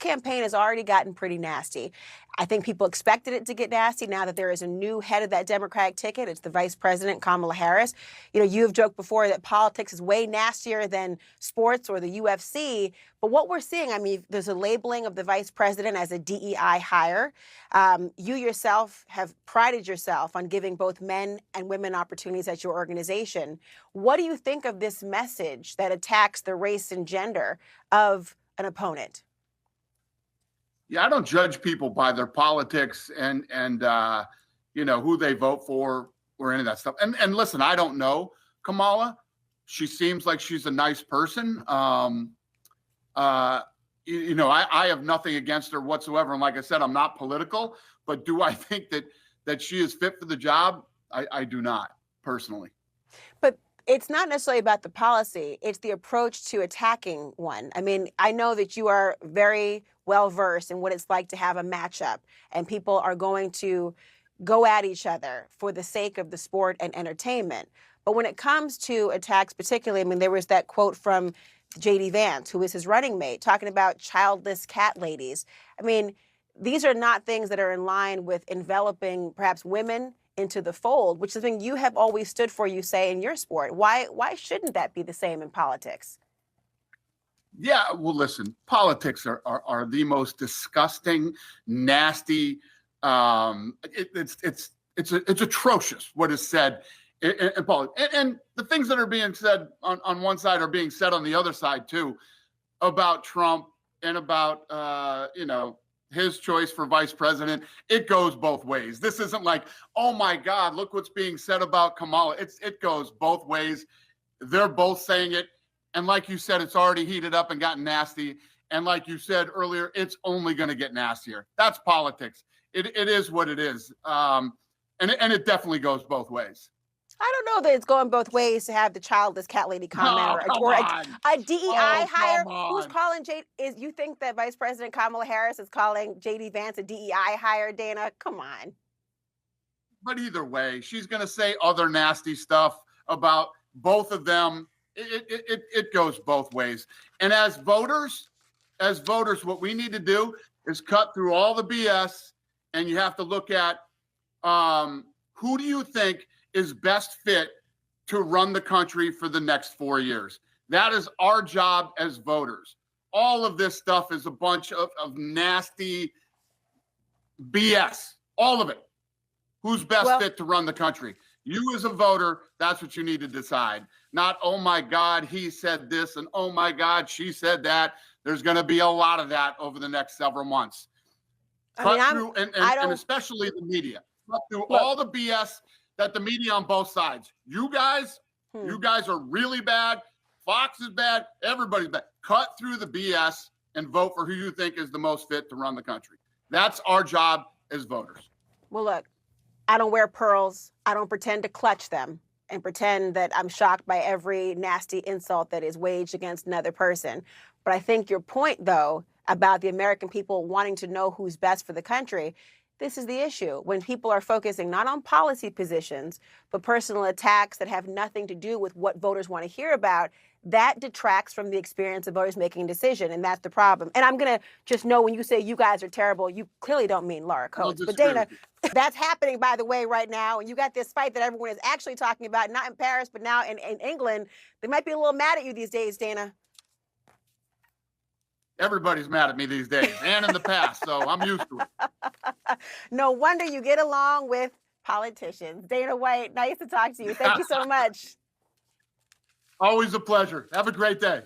campaign has already gotten pretty nasty. I think people expected it to get nasty now that there is a new head of that Democratic ticket. It's the Vice President, Kamala Harris. You know, you've joked before that politics is way nastier than sports or the UFC. But what we're seeing, I mean, there's a labeling of the Vice President as a DEI hire. You yourself have prided yourself on giving both men and women opportunities at your organization. What do you think of this message that attacks the race and gender of an opponent? Yeah, I don't judge people by their politics and you know, who they vote for or any of that stuff. And listen, I don't know Kamala. She seems like she's a nice person. You know, I have nothing against her whatsoever. And like I said, I'm not political, but do I think that she is fit for the job? I do not, personally. But it's not necessarily about the policy. It's the approach to attacking one. I mean, I know that you are very well versed in what it's like to have a matchup, and people are going to go at each other for the sake of the sport and entertainment. But when it comes to attacks, particularly, I mean, there was that quote from J.D. Vance, who is his running mate, talking about childless cat ladies. I mean, these are not things that are in line with enveloping perhaps women into the fold, which is something you have always stood for, you say, in your sport. Why shouldn't that be the same in politics? Yeah, well, listen, politics are the most disgusting, nasty. It's atrocious what is said in politics, and the things that are being said on one side are being said on the other side too, about Trump and about you know, his choice for vice president. It goes both ways. This isn't like, oh my God, look what's being said about Kamala. It goes both ways. They're both saying it. And like you said, it's already heated up and gotten nasty. And like you said earlier, it's only going to get nastier. That's politics. It is what it is. And it definitely goes both ways. I don't know that it's going both ways to have the childless cat lady comment or a DEI hire. Who's calling you think that Vice President Kamala Harris is calling J.D. Vance a DEI hire, Dana? Come on. But either way, she's going to say other nasty stuff about both of them. It goes both ways. And as voters, what we need to do is cut through all the BS, and you have to look at who do you think is best fit to run the country for the next 4 years. That is our job as voters. All of this stuff is a bunch of nasty BS, all of it. Who's best fit to run the country? You as a voter, that's what you need to decide. Not, oh my God, he said this, and oh my God, she said that. There's going to be a lot of that over the next several months. And especially the media. Cut through all the BS that the media on both sides. You guys are really bad. Fox is bad. Everybody's bad. Cut through the BS and vote for who you think is the most fit to run the country. That's our job as voters. Well, look, I don't wear pearls. I don't pretend to clutch them and pretend that I'm shocked by every nasty insult that is waged against another person. But I think your point, though, about the American people wanting to know who's best for the country, this is the issue. When people are focusing not on policy positions, but personal attacks that have nothing to do with what voters want to hear about, that detracts from the experience of voters making a decision, and that's the problem. And I'm going to just know when you say you guys are terrible, you clearly don't mean Laura Coates. But Dana, that's happening, by the way, right now. And you got this fight that everyone is actually talking about, not in Paris, but now in England. They might be a little mad at you these days, Dana. Everybody's mad at me these days and in the past, so I'm used to it. No wonder you get along with politicians. Dana White, nice to talk to you. Thank you so much. Always a pleasure. Have a great day.